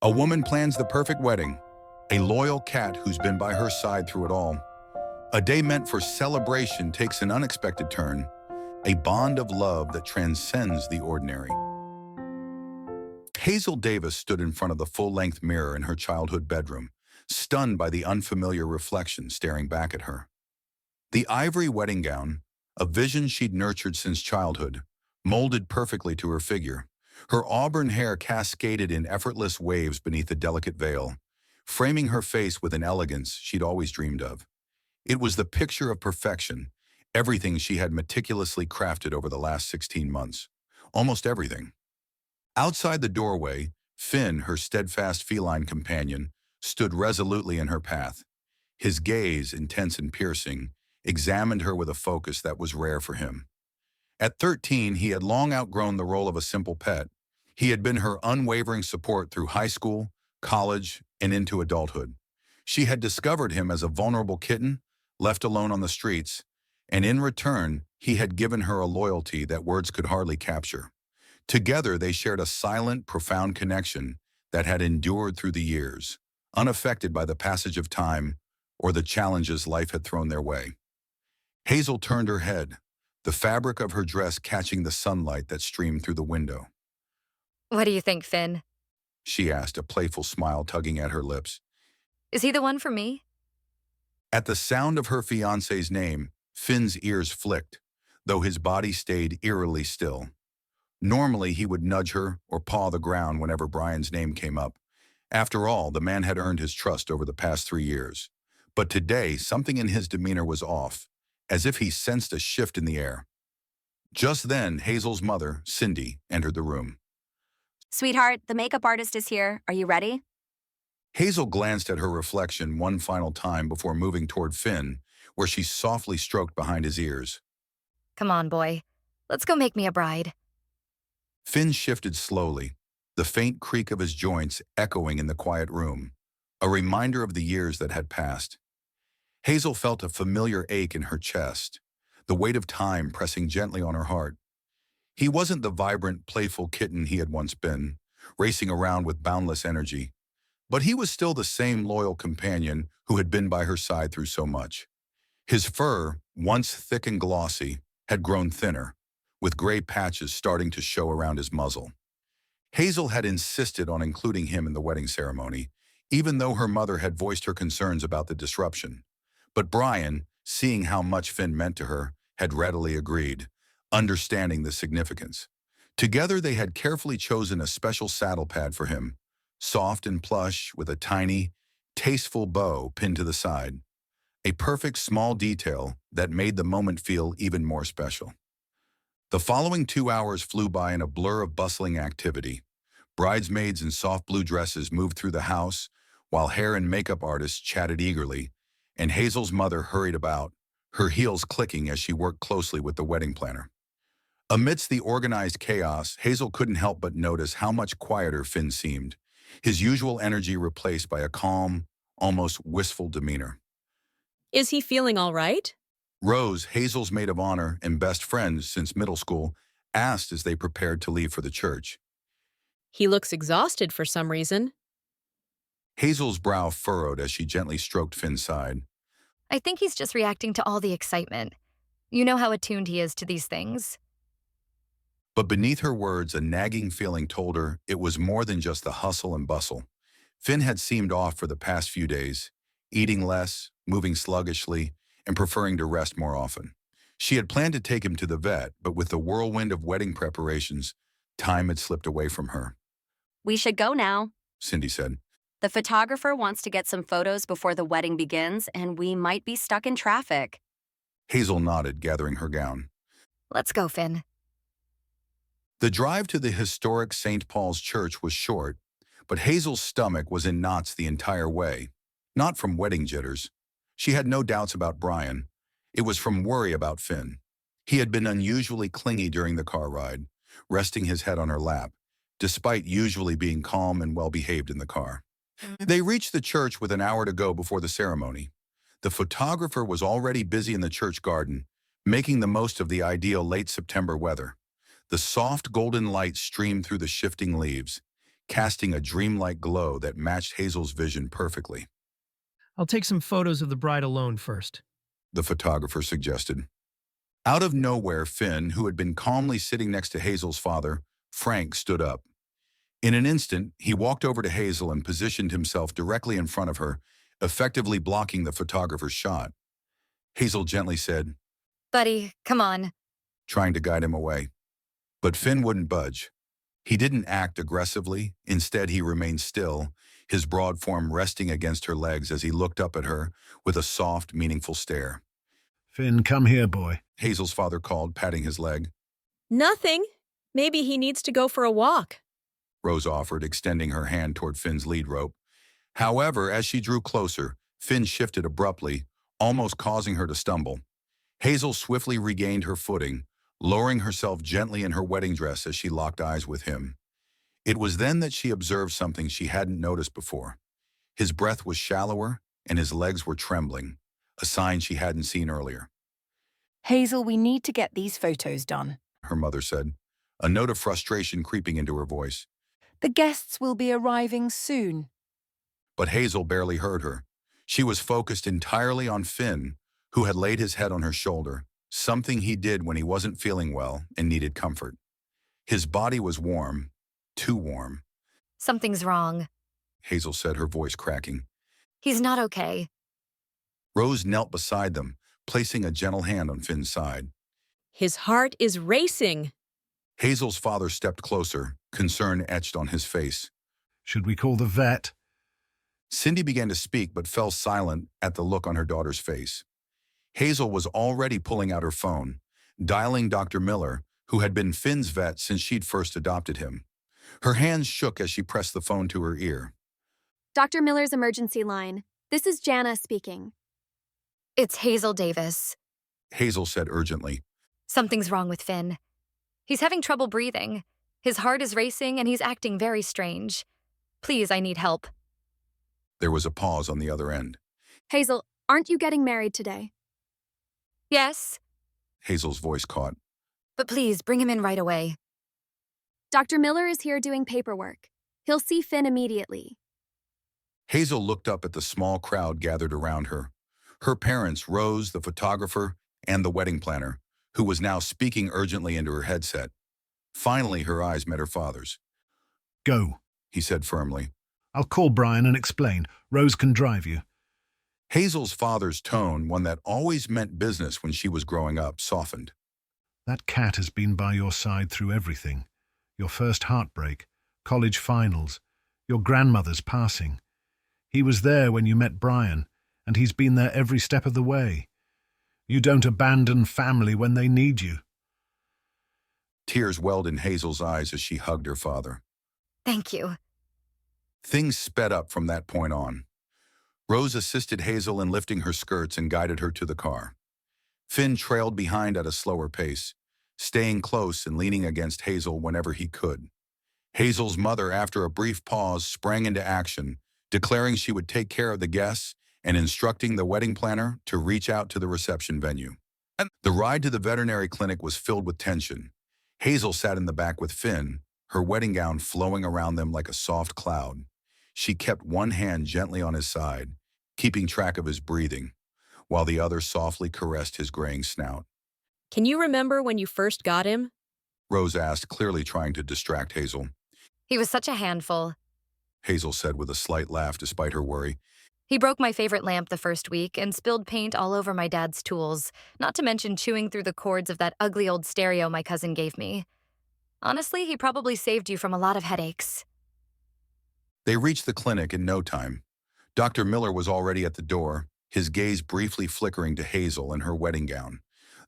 A woman plans the perfect wedding, a loyal cat who's been by her side through it all. A day meant for celebration takes an unexpected turn, a bond of love that transcends the ordinary. Hazel Davis stood in front of the full-length mirror in her childhood bedroom, stunned by the unfamiliar reflection staring back at her. The ivory wedding gown, a vision she'd nurtured since childhood, molded perfectly to her figure. Her auburn hair cascaded in effortless waves beneath the delicate veil, framing her face with an elegance she'd always dreamed of. It was the picture of perfection, everything she had meticulously crafted over the last 16 months. Almost everything. Outside the doorway, Finn, her steadfast feline companion, stood resolutely in her path. His gaze, intense and piercing, examined her with a focus that was rare for him. At 13, he had long outgrown the role of a simple pet. He had been her unwavering support through high school, college, and into adulthood. She had discovered him as a vulnerable kitten, left alone on the streets, and in return, he had given her a loyalty that words could hardly capture. Together, they shared a silent, profound connection that had endured through the years, unaffected by the passage of time or the challenges life had thrown their way. Hazel turned her head, the fabric of her dress catching the sunlight that streamed through the window. What do you think, Finn? She asked, a playful smile tugging at her lips. Is he the one for me? At the sound of her fiancé's name, Finn's ears flicked, though his body stayed eerily still. Normally, he would nudge her or paw the ground whenever Brian's name came up. After all, the man had earned his trust over the past 3 years. But today, something in his demeanor was off, as if he sensed a shift in the air. Just then, Hazel's mother, Cindy, entered the room. Sweetheart, the makeup artist is here. Are you ready? Hazel glanced at her reflection one final time before moving toward Finn, where she softly stroked behind his ears. Come on, boy. Let's go make me a bride. Finn shifted slowly, the faint creak of his joints echoing in the quiet room, a reminder of the years that had passed. Hazel felt a familiar ache in her chest, the weight of time pressing gently on her heart. He wasn't the vibrant, playful kitten he had once been, racing around with boundless energy. But he was still the same loyal companion who had been by her side through so much. His fur, once thick and glossy, had grown thinner, with gray patches starting to show around his muzzle. Hazel had insisted on including him in the wedding ceremony, even though her mother had voiced her concerns about the disruption. But Brian, seeing how much Finn meant to her, had readily agreed, understanding the significance. Together they had carefully chosen a special saddle pad for him, soft and plush with a tiny, tasteful bow pinned to the side, a perfect small detail that made the moment feel even more special. The following 2 hours flew by in a blur of bustling activity. Bridesmaids in soft blue dresses moved through the house, while hair and makeup artists chatted eagerly, and Hazel's mother hurried about, her heels clicking as she worked closely with the wedding planner. Amidst the organized chaos, Hazel couldn't help but notice how much quieter Finn seemed, his usual energy replaced by a calm, almost wistful demeanor. Is he feeling all right? Rose, Hazel's maid of honor and best friend since middle school, asked as they prepared to leave for the church. He looks exhausted for some reason. Hazel's brow furrowed as she gently stroked Finn's side. I think he's just reacting to all the excitement. You know how attuned he is to these things. But beneath her words, a nagging feeling told her it was more than just the hustle and bustle. Finn had seemed off for the past few days, eating less, moving sluggishly, and preferring to rest more often. She had planned to take him to the vet, but with the whirlwind of wedding preparations, time had slipped away from her. We should go now. Cindy said. The photographer wants to get some photos before the wedding begins, and we might be stuck in traffic. Hazel nodded, gathering her gown. Let's go, Finn. The drive to the historic St. Paul's Church was short, but Hazel's stomach was in knots the entire way. Not from wedding jitters. She had no doubts about Brian. It was from worry about Finn. He had been unusually clingy during the car ride, resting his head on her lap, despite usually being calm and well-behaved in the car. They reached the church with an hour to go before the ceremony. The photographer was already busy in the church garden, making the most of the ideal late September weather. The soft golden light streamed through the shifting leaves, casting a dreamlike glow that matched Hazel's vision perfectly. I'll take some photos of the bride alone first. The photographer suggested. Out of nowhere, Finn, who had been calmly sitting next to Hazel's father, Frank, stood up. In an instant, he walked over to Hazel and positioned himself directly in front of her, effectively blocking the photographer's shot. Hazel gently said, Buddy, come on. trying to guide him away. But Finn wouldn't budge. He didn't act aggressively. Instead, he remained still, his broad form resting against her legs as he looked up at her with a soft, meaningful stare. Finn, come here, boy. Hazel's father called, patting his leg. Nothing. Maybe he needs to go for a walk. Rose offered, extending her hand toward Finn's lead rope. However, as she drew closer, Finn shifted abruptly, almost causing her to stumble. Hazel swiftly regained her footing, lowering herself gently in her wedding dress as she locked eyes with him. It was then that she observed something she hadn't noticed before. His breath was shallower and his legs were trembling, a sign she hadn't seen earlier. Hazel, we need to get these photos done. Her mother said, a note of frustration creeping into her voice. The guests will be arriving soon. But Hazel barely heard her. She was focused entirely on Finn, who had laid his head on her shoulder, something he did when he wasn't feeling well and needed comfort. His body was warm, too warm. Something's wrong. Hazel said, her voice cracking. He's not okay. Rose knelt beside them, placing a gentle hand on Finn's side. His heart is racing. Hazel's father stepped closer, concern etched on his face. Should we call the vet? Cindy began to speak but fell silent at the look on her daughter's face. Hazel was already pulling out her phone, dialing Dr. Miller, who had been Finn's vet since she'd first adopted him. Her hands shook as she pressed the phone to her ear. Dr. Miller's emergency line. This is Jana speaking. It's Hazel Davis. Hazel said urgently. Something's wrong with Finn. He's having trouble breathing. His heart is racing and he's acting very strange. Please, I need help. There was a pause on the other end. Hazel, aren't you getting married today? Yes, Hazel's voice caught. but please bring him in right away. Dr. Miller is here doing paperwork. He'll see Finn immediately. Hazel looked up at the small crowd gathered around her. Her parents, Rose, the photographer, and the wedding planner, who was now speaking urgently into her headset. Finally, her eyes met her father's. Go. He said firmly. I'll call Brian and explain. Rose can drive you. Hazel's father's tone, one that always meant business when she was growing up, softened. That cat has been by your side through everything. Your first heartbreak, college finals, your grandmother's passing. He was there when you met Brian, and he's been there every step of the way. You don't abandon family when they need you. Tears welled in Hazel's eyes as she hugged her father. Thank you. Things sped up from that point on. Rose assisted Hazel in lifting her skirts and guided her to the car. Finn trailed behind at a slower pace, staying close and leaning against Hazel whenever he could. Hazel's mother, after a brief pause, sprang into action, declaring she would take care of the guests and instructing the wedding planner to reach out to the reception venue. The ride to the veterinary clinic was filled with tension. Hazel sat in the back with Finn, her wedding gown flowing around them like a soft cloud. She kept one hand gently on his side, keeping track of his breathing, while the other softly caressed his graying snout. Can you remember when you first got him? Rose asked, clearly trying to distract Hazel. He was such a handful. Hazel said with a slight laugh despite her worry. He broke my favorite lamp the first week and spilled paint all over my dad's tools, not to mention chewing through the cords of that ugly old stereo my cousin gave me. Honestly, he probably saved you from a lot of headaches. They reached the clinic in no time. Dr. Miller was already at the door, his gaze briefly flickering to Hazel in her wedding gown,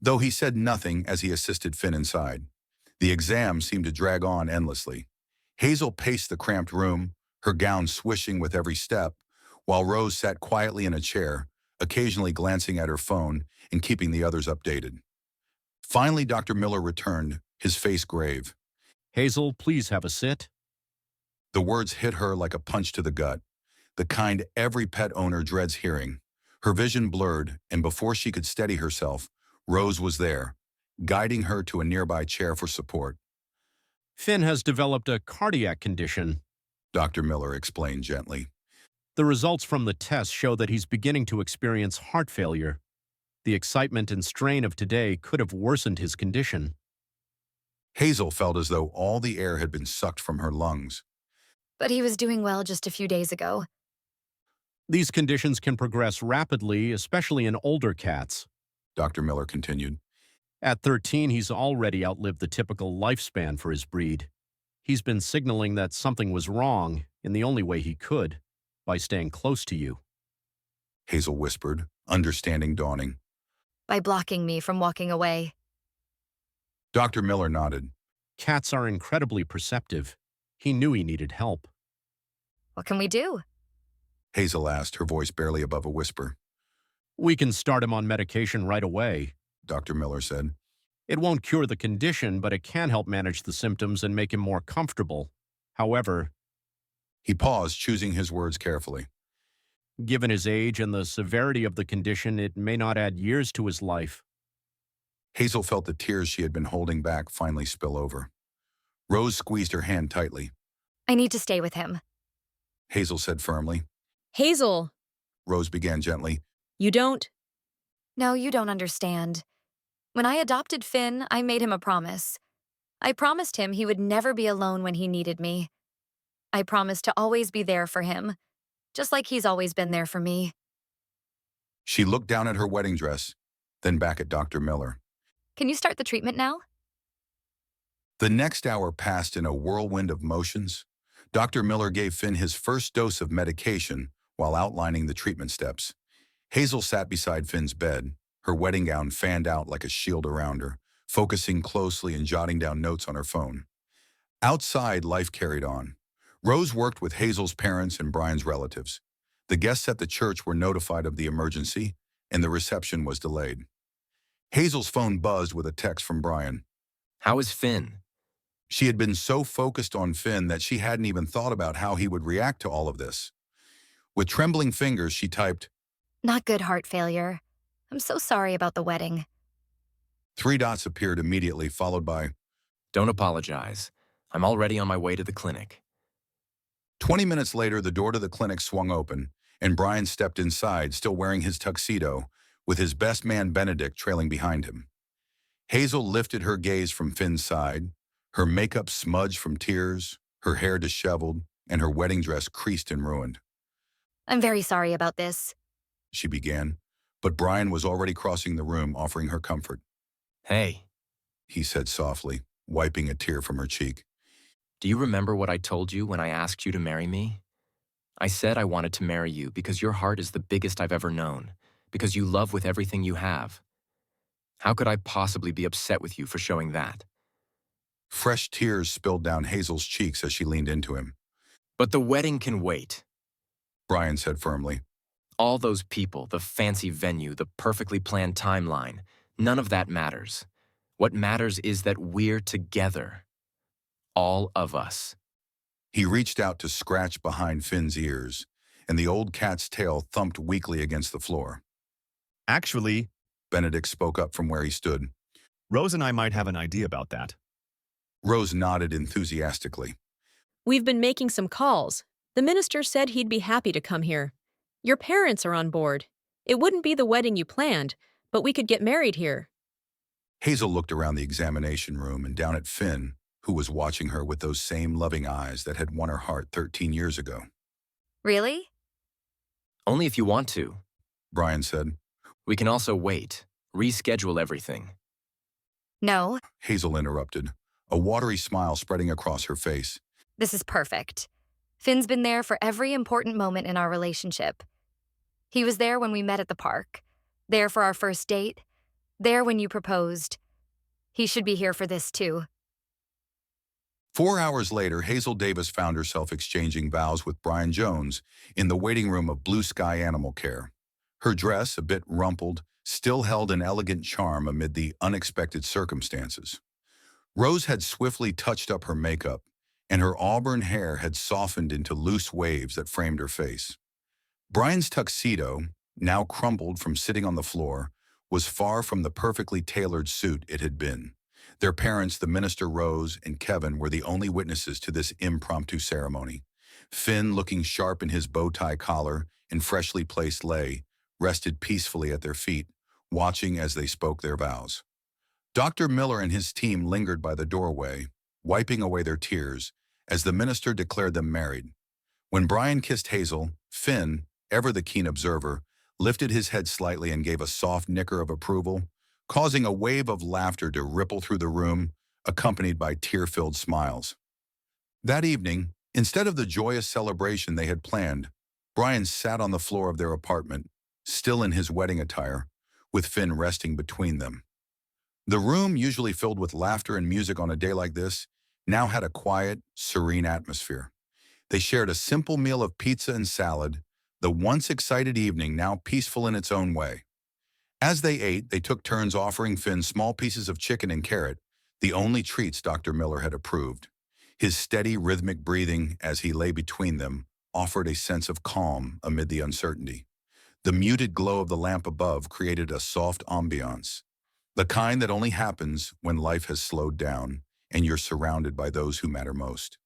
though he said nothing as he assisted Finn inside. The exam seemed to drag on endlessly. Hazel paced the cramped room, her gown swishing with every step, while Rose sat quietly in a chair, occasionally glancing at her phone and keeping the others updated. Finally, Dr. Miller returned, his face grave. Hazel, please have a sit. The words hit her like a punch to the gut, the kind every pet owner dreads hearing. Her vision blurred, and before she could steady herself, Rose was there, guiding her to a nearby chair for support. Finn has developed a cardiac condition. Dr. Miller explained gently. The results from the test show that he's beginning to experience heart failure. The excitement and strain of today could have worsened his condition. Hazel felt as though all the air had been sucked from her lungs. But he was doing well just a few days ago. These conditions can progress rapidly, especially in older cats. Dr. Miller continued. At 13, he's already outlived the typical lifespan for his breed. He's been signaling that something was wrong in the only way he could, by staying close to you. Hazel whispered, understanding dawning. By blocking me from walking away. Dr. Miller nodded. Cats are incredibly perceptive. He knew he needed help. What can we do? Hazel asked, her voice barely above a whisper. We can start him on medication right away, Dr. Miller said. It won't cure the condition, but it can help manage the symptoms and make him more comfortable. However, He paused, choosing his words carefully. given his age and the severity of the condition, it may not add years to his life. Hazel felt the tears she had been holding back finally spill over. Rose squeezed her hand tightly. I need to stay with him. Hazel said firmly. Hazel, Rose began gently. you don't. No, you don't understand. When I adopted Finn, I made him a promise. I promised him he would never be alone when he needed me. I promised to always be there for him, just like he's always been there for me. She looked down at her wedding dress, then back at Dr. Miller. Can you start the treatment now? The next hour passed in a whirlwind of motions. Dr. Miller gave Finn his first dose of medication while outlining the treatment steps. Hazel sat beside Finn's bed, her wedding gown fanned out like a shield around her, focusing closely and jotting down notes on her phone. Outside, life carried on. Rose worked with Hazel's parents and Brian's relatives. The guests at the church were notified of the emergency, and the reception was delayed. Hazel's phone buzzed with a text from Brian. How is Finn? She had been so focused on Finn that she hadn't even thought about how he would react to all of this. With trembling fingers, she typed, Not good heart failure. I'm so sorry about the wedding. 3 dots appeared immediately, followed by, Don't apologize. I'm already on my way to the clinic. 20 minutes later, the door to the clinic swung open, and Brian stepped inside, still wearing his tuxedo, with his best man Benedict trailing behind him. Hazel lifted her gaze from Finn's side, her makeup smudged from tears, her hair disheveled, and her wedding dress creased and ruined. I'm very sorry about this. She began, but Brian was already crossing the room, offering her comfort. Hey, He said softly, wiping a tear from her cheek. do you remember what I told you when I asked you to marry me? I said I wanted to marry you because your heart is the biggest I've ever known, because you love with everything you have. How could I possibly be upset with you for showing that? Fresh tears spilled down Hazel's cheeks as she leaned into him. But the wedding can wait. Brian said firmly. All those people, the fancy venue, the perfectly planned timeline, none of that matters. What matters is that we're together. All of us. He reached out to scratch behind Finn's ears, and the old cat's tail thumped weakly against the floor. Actually, Benedict spoke up from where he stood. Rose and I might have an idea about that. Rose nodded enthusiastically. We've been making some calls. The minister said he'd be happy to come here. Your parents are on board. It wouldn't be the wedding you planned, but we could get married here. Hazel looked around the examination room and down at Finn, who was watching her with those same loving eyes that had won her heart 13 years ago. Really? Only if you want to. Brian said. We can also wait, reschedule everything. No, Hazel interrupted, a watery smile spreading across her face. this is perfect. Finn's been there for every important moment in our relationship. He was there when we met at the park, there for our first date, there when you proposed. He should be here for this too. 4 hours later, Hazel Davis found herself exchanging vows with Brian Jones in the waiting room of Blue Sky Animal Care. Her dress, a bit rumpled, still held an elegant charm amid the unexpected circumstances. Rose had swiftly touched up her makeup, and her auburn hair had softened into loose waves that framed her face. Brian's tuxedo, now crumpled from sitting on the floor, was far from the perfectly tailored suit it had been. Their parents, the minister Rose and Kevin, were the only witnesses to this impromptu ceremony. Finn, looking sharp in his bow tie collar and freshly placed lei, rested peacefully at their feet, watching as they spoke their vows. Dr. Miller and his team lingered by the doorway, wiping away their tears, as the minister declared them married. When Brian kissed Hazel, Finn, ever the keen observer, lifted his head slightly and gave a soft nicker of approval, causing a wave of laughter to ripple through the room, accompanied by tear-filled smiles. That evening, instead of the joyous celebration they had planned, Brian sat on the floor of their apartment, still in his wedding attire, with Finn resting between them. The room, usually filled with laughter and music on a day like this, now had a quiet, serene atmosphere. They shared a simple meal of pizza and salad, the once excited evening now peaceful in its own way. As they ate, they took turns offering Finn small pieces of chicken and carrot, the only treats Dr. Miller had approved. His steady, rhythmic breathing as he lay between them offered a sense of calm amid the uncertainty. The muted glow of the lamp above created a soft ambiance, the kind that only happens when life has slowed down and you're surrounded by those who matter most.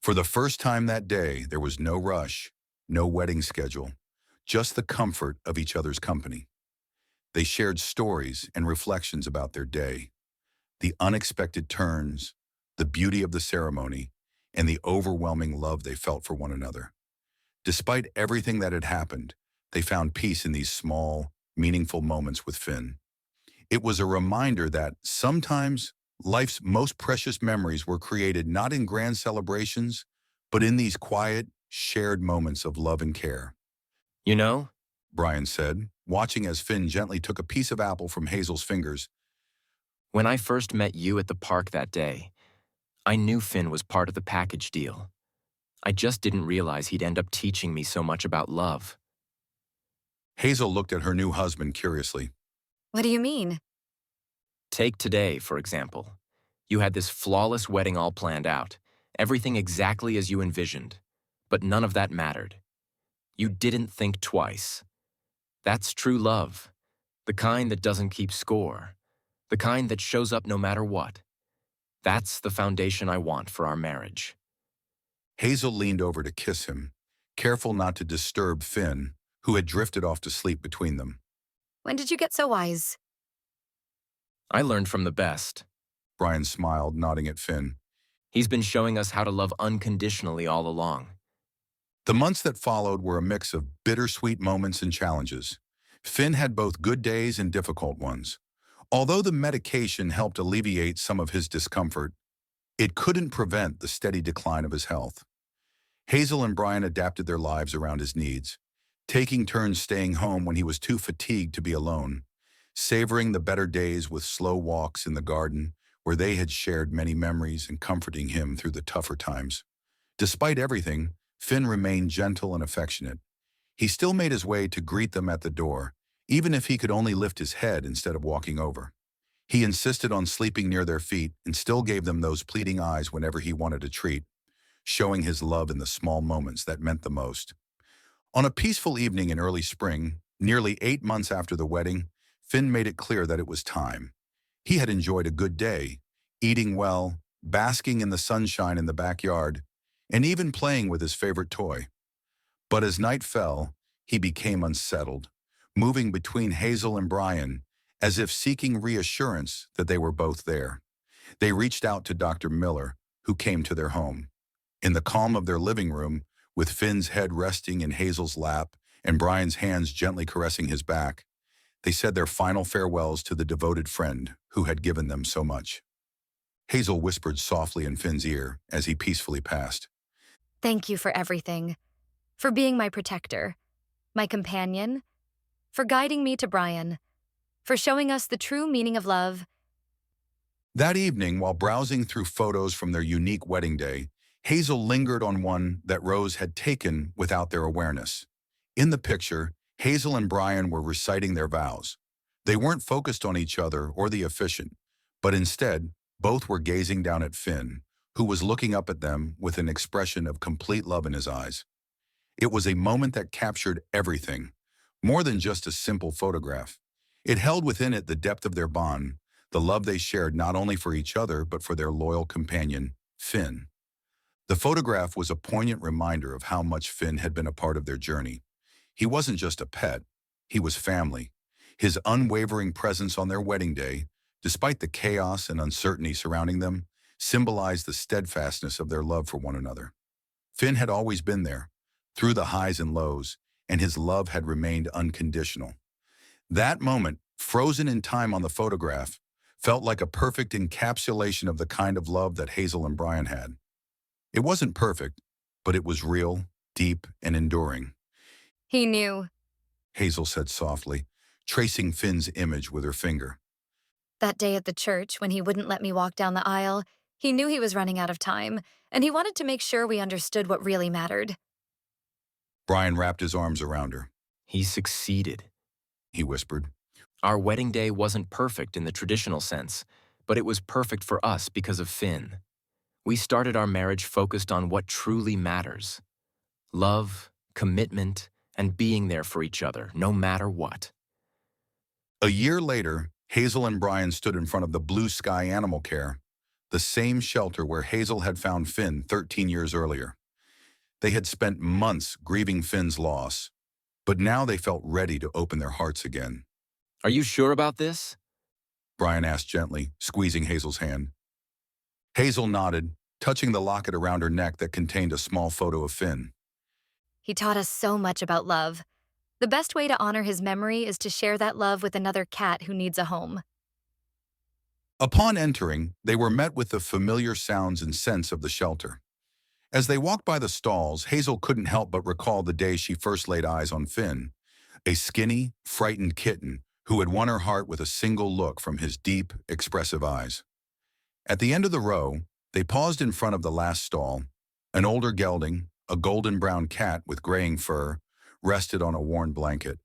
For the first time that day, there was no rush, no wedding schedule, just the comfort of each other's company. They shared stories and reflections about their day, the unexpected turns, the beauty of the ceremony, and the overwhelming love they felt for one another. Despite everything that had happened, they found peace in these small, meaningful moments with Finn. It was a reminder that sometimes life's most precious memories were created not in grand celebrations, but in these quiet, shared moments of love and care. You know, Brian said, watching as Finn gently took a piece of apple from Hazel's fingers. when I first met you at the park that day, I knew Finn was part of the package deal. I just didn't realize he'd end up teaching me so much about love. Hazel looked at her new husband curiously. What do you mean? Take today, for example. You had this flawless wedding all planned out, everything exactly as you envisioned, but none of that mattered. You didn't think twice. That's true love, the kind that doesn't keep score, the kind that shows up no matter what. That's the foundation I want for our marriage. Hazel leaned over to kiss him, careful not to disturb Finn, who had drifted off to sleep between them. When did you get so wise? I learned from the best. Brian smiled, nodding at Finn. He's been showing us how to love unconditionally all along. The months that followed were a mix of bittersweet moments and challenges. Finn had both good days and difficult ones. Although the medication helped alleviate some of his discomfort, it couldn't prevent the steady decline of his health. Hazel and Brian adapted their lives around his needs, taking turns staying home when he was too fatigued to be alone, savoring the better days with slow walks in the garden where they had shared many memories and comforting him through the tougher times. Despite everything, Finn remained gentle and affectionate. He still made his way to greet them at the door, even if he could only lift his head instead of walking over. He insisted on sleeping near their feet and still gave them those pleading eyes whenever he wanted a treat, showing his love in the small moments that meant the most. On a peaceful evening in early spring, nearly 8 months after the wedding, Finn made it clear that it was time. He had enjoyed a good day, eating well, basking in the sunshine in the backyard, and even playing with his favorite toy. But as night fell, he became unsettled, moving between Hazel and Brian, as if seeking reassurance that they were both there. They reached out to Dr. Miller, who came to their home. In the calm of their living room, with Finn's head resting in Hazel's lap and Brian's hands gently caressing his back, they said their final farewells to the devoted friend who had given them so much. Hazel whispered softly in Finn's ear as he peacefully passed. Thank you for everything. For being my protector, my companion, for guiding me to Brian, for showing us the true meaning of love. That evening, while browsing through photos from their unique wedding day, Hazel lingered on one that Rose had taken without their awareness. In the picture, Hazel and Brian were reciting their vows. They weren't focused on each other or the officiant, but instead, both were gazing down at Finn, who was looking up at them with an expression of complete love in his eyes. It was a moment that captured everything, more than just a simple photograph. It held within it the depth of their bond, the love they shared not only for each other but for their loyal companion, Finn. The photograph was a poignant reminder of how much Finn had been a part of their journey. He wasn't just a pet, he was family. His unwavering presence on their wedding day, despite the chaos and uncertainty surrounding them, symbolized the steadfastness of their love for one another. Finn had always been there, through the highs and lows, and his love had remained unconditional. That moment, frozen in time on the photograph, felt like a perfect encapsulation of the kind of love that Hazel and Brian had. It wasn't perfect, but it was real, deep, and enduring. He knew. Hazel said softly, tracing Finn's image with her finger. That day at the church, when he wouldn't let me walk down the aisle, he knew he was running out of time, and he wanted to make sure we understood what really mattered. Brian wrapped his arms around her. He succeeded, he whispered. Our wedding day wasn't perfect in the traditional sense, but it was perfect for us because of Finn. We started our marriage focused on what truly matters: love, commitment, and being there for each other, no matter what. A year later, Hazel and Brian stood in front of the Blue Sky Animal Care, the same shelter where Hazel had found Finn 13 years earlier. They had spent months grieving Finn's loss, but now they felt ready to open their hearts again. Are you sure about this? Brian asked gently, squeezing Hazel's hand. Hazel nodded, touching the locket around her neck that contained a small photo of Finn. He taught us so much about love. The best way to honor his memory is to share that love with another cat who needs a home. Upon entering, they were met with the familiar sounds and scents of the shelter. As they walked by the stalls, Hazel couldn't help but recall the day she first laid eyes on Finn, a skinny, frightened kitten who had won her heart with a single look from his deep, expressive eyes. At the end of the row, they paused in front of the last stall. An older gelding, a golden-brown cat with graying fur, rested on a worn blanket,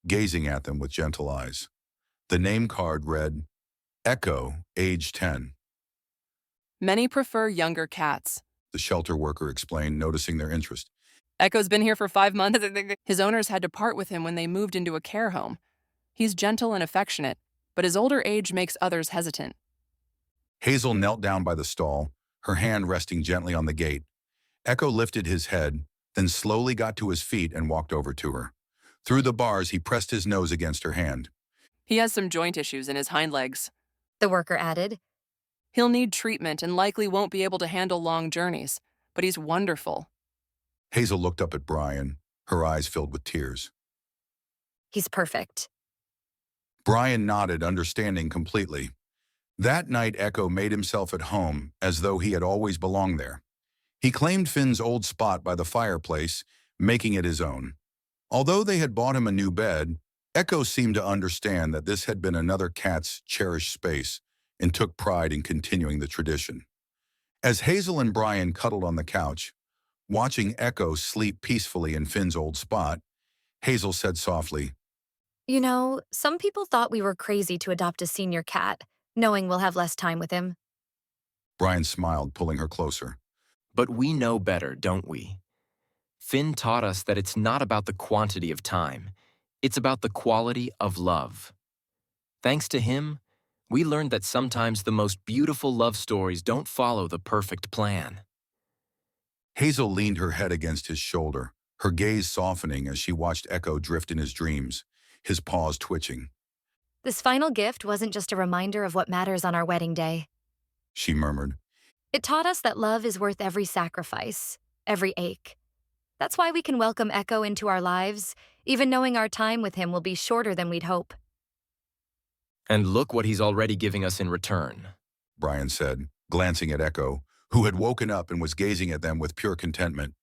gazing at them with gentle eyes. The name card read, Echo, age 10. Many prefer younger cats, the shelter worker explained, noticing their interest. Echo's been here for 5 months. His owners had to part with him when they moved into a care home. He's gentle and affectionate, but his older age makes others hesitant. Hazel knelt down by the stall, her hand resting gently on the gate. Echo lifted his head, then slowly got to his feet and walked over to her. Through the bars, he pressed his nose against her hand. He has some joint issues in his hind legs, the worker added. He'll need treatment and likely won't be able to handle long journeys, but he's wonderful. Hazel looked up at Brian, her eyes filled with tears. He's perfect. Brian nodded, understanding completely. That night, Echo made himself at home as though he had always belonged there. He claimed Finn's old spot by the fireplace, making it his own. Although they had bought him a new bed, Echo seemed to understand that this had been another cat's cherished space and took pride in continuing the tradition. As Hazel and Brian cuddled on the couch, watching Echo sleep peacefully in Finn's old spot, Hazel said softly, You know, some people thought we were crazy to adopt a senior cat, knowing we'll have less time with him. Brian smiled, pulling her closer. But we know better, don't we? Finn taught us that it's not about the quantity of time. It's about the quality of love. Thanks to him, we learned that sometimes the most beautiful love stories don't follow the perfect plan. Hazel leaned her head against his shoulder, her gaze softening as she watched Echo drift in his dreams, his paws twitching. This final gift wasn't just a reminder of what matters on our wedding day, she murmured. It taught us that love is worth every sacrifice, every ache. That's why we can welcome Echo into our lives, even knowing our time with him will be shorter than we'd hope. And look what he's already giving us in return, Brian said, glancing at Echo, who had woken up and was gazing at them with pure contentment.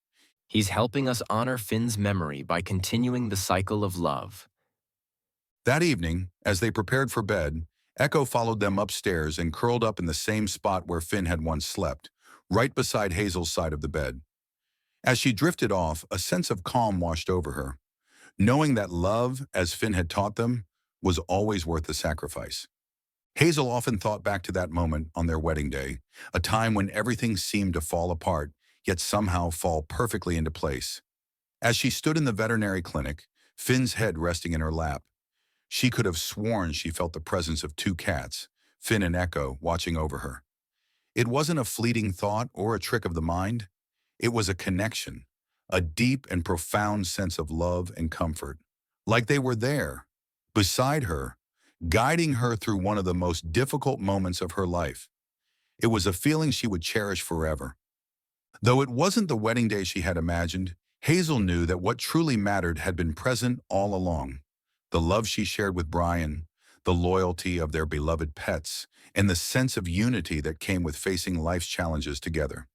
He's helping us honor Finn's memory by continuing the cycle of love. That evening, as they prepared for bed, Echo followed them upstairs and curled up in the same spot where Finn had once slept, right beside Hazel's side of the bed. As she drifted off, a sense of calm washed over her, knowing that love, as Finn had taught them, was always worth the sacrifice. Hazel often thought back to that moment on their wedding day, a time when everything seemed to fall apart, yet somehow fall perfectly into place. As she stood in the veterinary clinic, Finn's head resting in her lap, she could have sworn she felt the presence of two cats, Finn and Echo, watching over her. It wasn't a fleeting thought or a trick of the mind. It was a connection, a deep and profound sense of love and comfort. Like they were there, beside her, guiding her through one of the most difficult moments of her life. It was a feeling she would cherish forever. Though it wasn't the wedding day she had imagined, Hazel knew that what truly mattered had been present all along. The love she shared with Brian, the loyalty of their beloved pets, and the sense of unity that came with facing life's challenges together.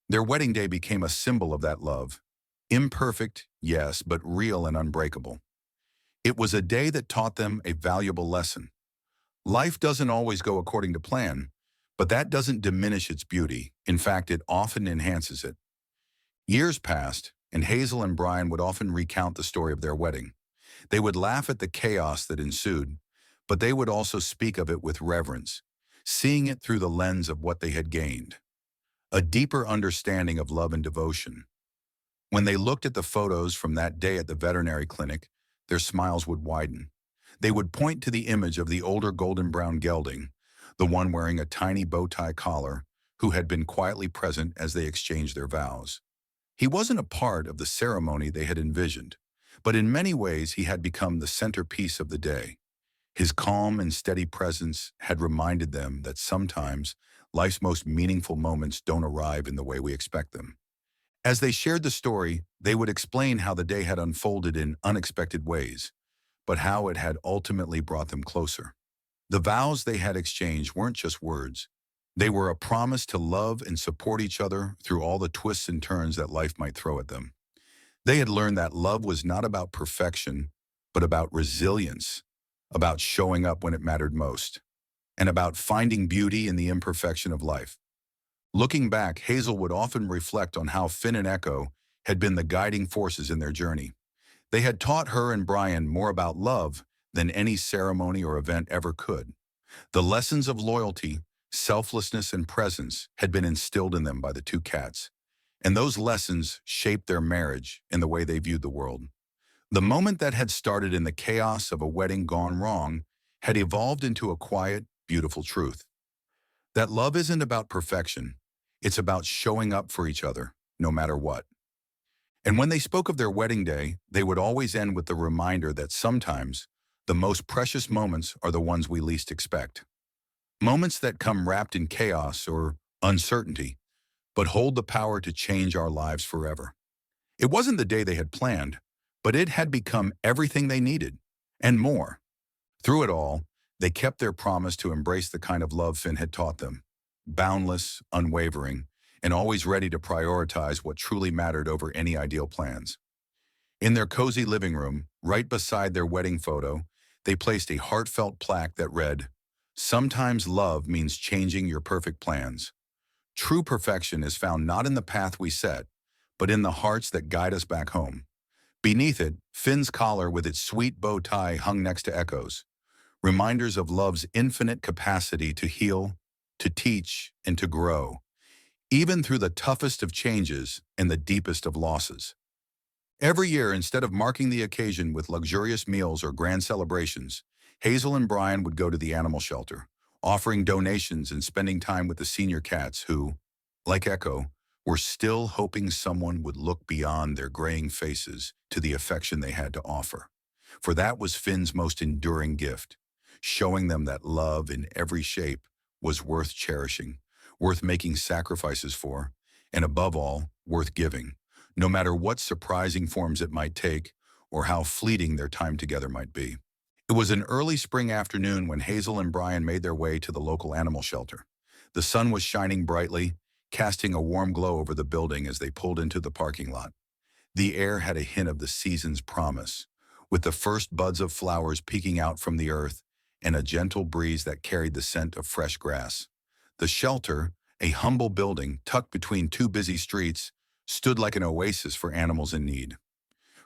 Their wedding day became a symbol of that love. Imperfect, yes, but real and unbreakable. It was a day that taught them a valuable lesson. Life doesn't always go according to plan, but that doesn't diminish its beauty. In fact, it often enhances it. Years passed, and Hazel and Brian would often recount the story of their wedding. They would laugh at the chaos that ensued, but they would also speak of it with reverence, seeing it through the lens of what they had gained. A deeper understanding of love and devotion. When they looked at the photos from that day at the veterinary clinic, their smiles would widen. They would point to the image of the older golden brown gelding, the one wearing a tiny bow tie collar, who had been quietly present as they exchanged their vows. He wasn't a part of the ceremony they had envisioned, but in many ways he had become the centerpiece of the day. His calm and steady presence had reminded them that sometimes life's most meaningful moments don't arrive in the way we expect them. As they shared the story, they would explain how the day had unfolded in unexpected ways, but how it had ultimately brought them closer. The vows they had exchanged weren't just words. They were a promise to love and support each other through all the twists and turns that life might throw at them. They had learned that love was not about perfection, but about resilience, about showing up when it mattered most, and about finding beauty in the imperfection of life. Looking back, Hazel would often reflect on how Finn and Echo had been the guiding forces in their journey. They had taught her and Brian more about love than any ceremony or event ever could. The lessons of loyalty, selflessness, and presence had been instilled in them by the two cats, and those lessons shaped their marriage and the way they viewed the world. The moment that had started in the chaos of a wedding gone wrong had evolved into a quiet, beautiful truth. That love isn't about perfection, it's about showing up for each other, no matter what. And when they spoke of their wedding day, they would always end with the reminder that sometimes the most precious moments are the ones we least expect. Moments that come wrapped in chaos or uncertainty, but hold the power to change our lives forever. It wasn't the day they had planned, but it had become everything they needed, and more. Through it all, they kept their promise to embrace the kind of love Finn had taught them, boundless, unwavering, and always ready to prioritize what truly mattered over any ideal plans. In their cozy living room, right beside their wedding photo, they placed a heartfelt plaque that read, "Sometimes love means changing your perfect plans. True perfection is found not in the path we set, but in the hearts that guide us back home." Beneath it, Finn's collar with its sweet bow tie hung next to Echo's, reminders of love's infinite capacity to heal, to teach, and to grow, even through the toughest of changes and the deepest of losses. Every year, instead of marking the occasion with luxurious meals or grand celebrations, Hazel and Brian would go to the animal shelter, offering donations and spending time with the senior cats who, like Echo, were still hoping someone would look beyond their graying faces to the affection they had to offer. For that was Finn's most enduring gift, showing them that love in every shape was worth cherishing, worth making sacrifices for, and above all, worth giving, no matter what surprising forms it might take or how fleeting their time together might be. It was an early spring afternoon when Hazel and Brian made their way to the local animal shelter. The sun was shining brightly, casting a warm glow over the building as they pulled into the parking lot. The air had a hint of the season's promise, with the first buds of flowers peeking out from the earth and a gentle breeze that carried the scent of fresh grass. The shelter, a humble building tucked between two busy streets, stood like an oasis for animals in need.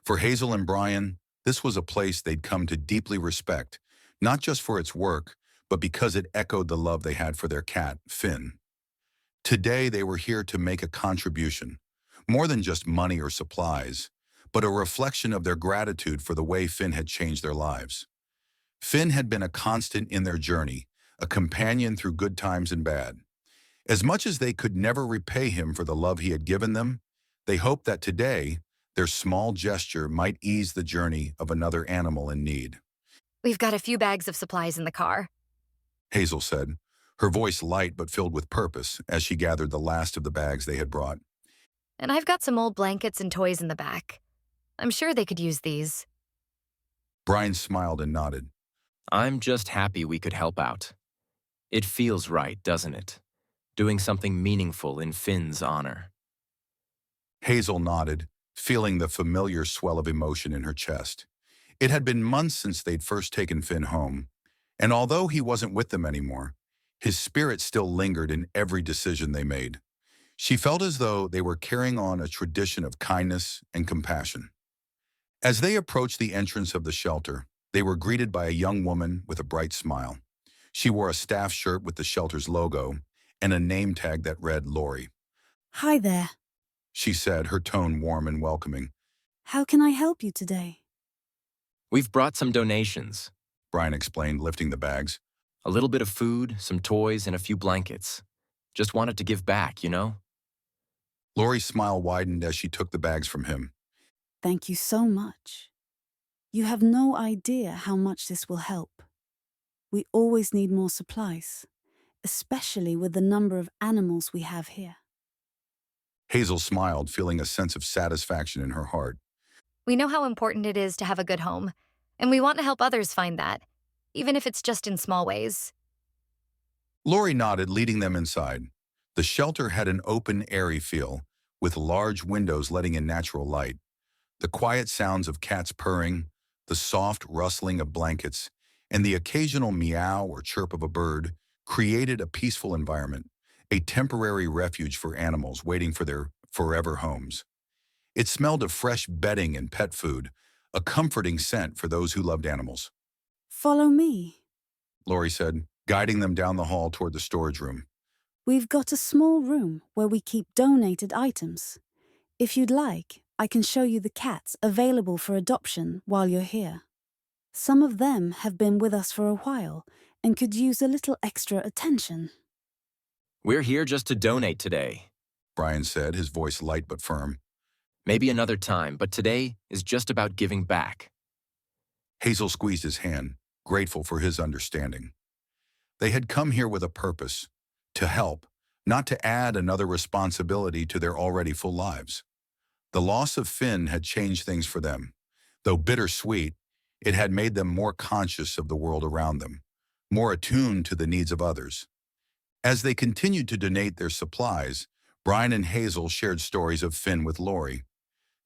For Hazel and Brian, this was a place they'd come to deeply respect, not just for its work, but because it echoed the love they had for their cat, Finn. Today, they were here to make a contribution, more than just money or supplies, but a reflection of their gratitude for the way Finn had changed their lives. Finn had been a constant in their journey, a companion through good times and bad. As much as they could never repay him for the love he had given them, they hoped that today, their small gesture might ease the journey of another animal in need. We've got a few bags of supplies in the car. Hazel said, her voice light but filled with purpose as she gathered the last of the bags they had brought. And I've got some old blankets and toys in the back. I'm sure they could use these. Brian smiled and nodded. I'm just happy we could help out. It feels right, doesn't it? Doing something meaningful in Finn's honor. Hazel nodded, feeling the familiar swell of emotion in her chest. It had been months since they'd first taken Finn home, and although he wasn't with them anymore, his spirit still lingered in every decision they made. She felt as though they were carrying on a tradition of kindness and compassion. As they approached the entrance of the shelter, they were greeted by a young woman with a bright smile. She wore a staff shirt with the shelter's logo and a name tag that read Lori. Hi there. She said, her tone warm and welcoming. How can I help you today? We've brought some donations. Brian explained, lifting the bags. A little bit of food, some toys, and a few blankets. Just wanted to give back, you know? Lori's smile widened as she took the bags from him. Thank you so much. You have no idea how much this will help. We always need more supplies, especially with the number of animals we have here. Hazel smiled, feeling a sense of satisfaction in her heart. We know how important it is to have a good home, and we want to help others find that, even if it's just in small ways. Lori nodded, leading them inside. The shelter had an open, airy feel, with large windows letting in natural light. The quiet sounds of cats purring, the soft rustling of blankets, and the occasional meow or chirp of a bird created a peaceful environment, a temporary refuge for animals waiting for their forever homes. It smelled of fresh bedding and pet food, a comforting scent for those who loved animals. Follow me. Lori said, guiding them down the hall toward the storage room. We've got a small room where we keep donated items. If you'd like, I can show you the cats available for adoption while you're here. Some of them have been with us for a while and could use a little extra attention. We're here just to donate today, Brian said, his voice light but firm. Maybe another time, but today is just about giving back. Hazel squeezed his hand, grateful for his understanding. They had come here with a purpose, to help, not to add another responsibility to their already full lives. The loss of Finn had changed things for them. Though bittersweet, it had made them more conscious of the world around them, more attuned to the needs of others. As they continued to donate their supplies, Brian and Hazel shared stories of Finn with Lori.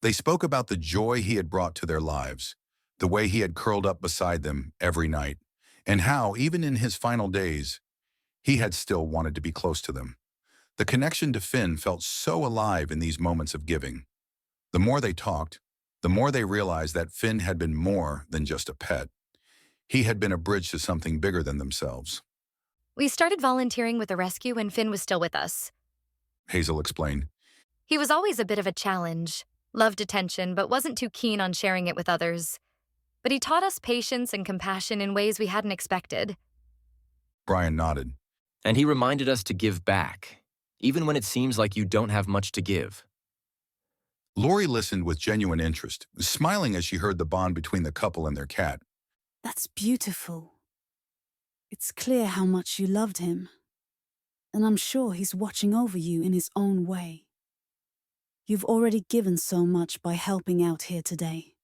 They spoke about the joy he had brought to their lives, the way he had curled up beside them every night, and how, even in his final days, he had still wanted to be close to them. The connection to Finn felt so alive in these moments of giving. The more they talked, the more they realized that Finn had been more than just a pet. He had been a bridge to something bigger than themselves. We started volunteering with a rescue when Finn was still with us. Hazel explained. He was always a bit of a challenge, loved attention, but wasn't too keen on sharing it with others. But he taught us patience and compassion in ways we hadn't expected. Brian nodded. And he reminded us to give back, even when it seems like you don't have much to give. Lori listened with genuine interest, smiling as she heard the bond between the couple and their cat. That's beautiful. It's clear how much you loved him. And I'm sure he's watching over you in his own way. You've already given so much by helping out here today.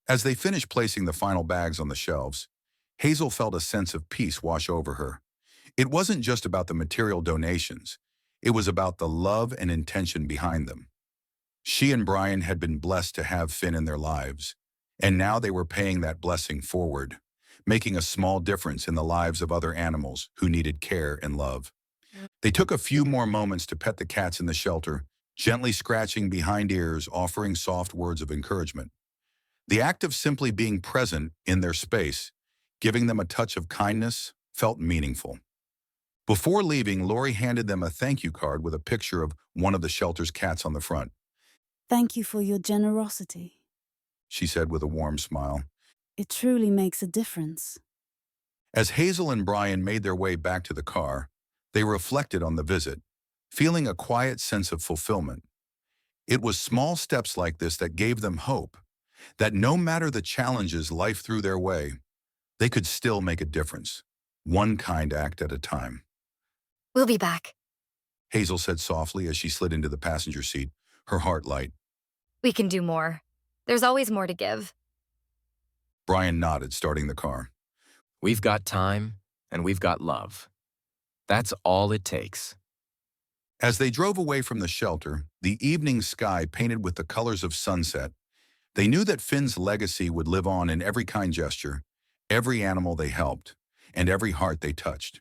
As they finished placing the final bags on the shelves, Hazel felt a sense of peace wash over her. It wasn't just about the material donations. It was about the love and intention behind them. She and Brian had been blessed to have Finn in their lives, and now they were paying that blessing forward, making a small difference in the lives of other animals who needed care and love. They took a few more moments to pet the cats in the shelter, gently scratching behind ears, offering soft words of encouragement. The act of simply being present in their space, giving them a touch of kindness, felt meaningful. Before leaving, Lori handed them a thank you card with a picture of one of the shelter's cats on the front. Thank you for your generosity, she said with a warm smile. It truly makes a difference. As Hazel and Brian made their way back to the car, They reflected on the visit, feeling a quiet sense of fulfillment. It was small steps like this that gave them hope, that no matter the challenges life threw their way, they could still make a difference, one kind act at a time. We'll be back. Hazel said softly as she slid into the passenger seat, her heart light. We can do more. There's always more to give. Brian nodded, starting the car. We've got time, and we've got love. That's all it takes. As they drove away from the shelter, the evening sky painted with the colors of sunset, they knew that Finn's legacy would live on in every kind gesture, every animal they helped, and every heart they touched.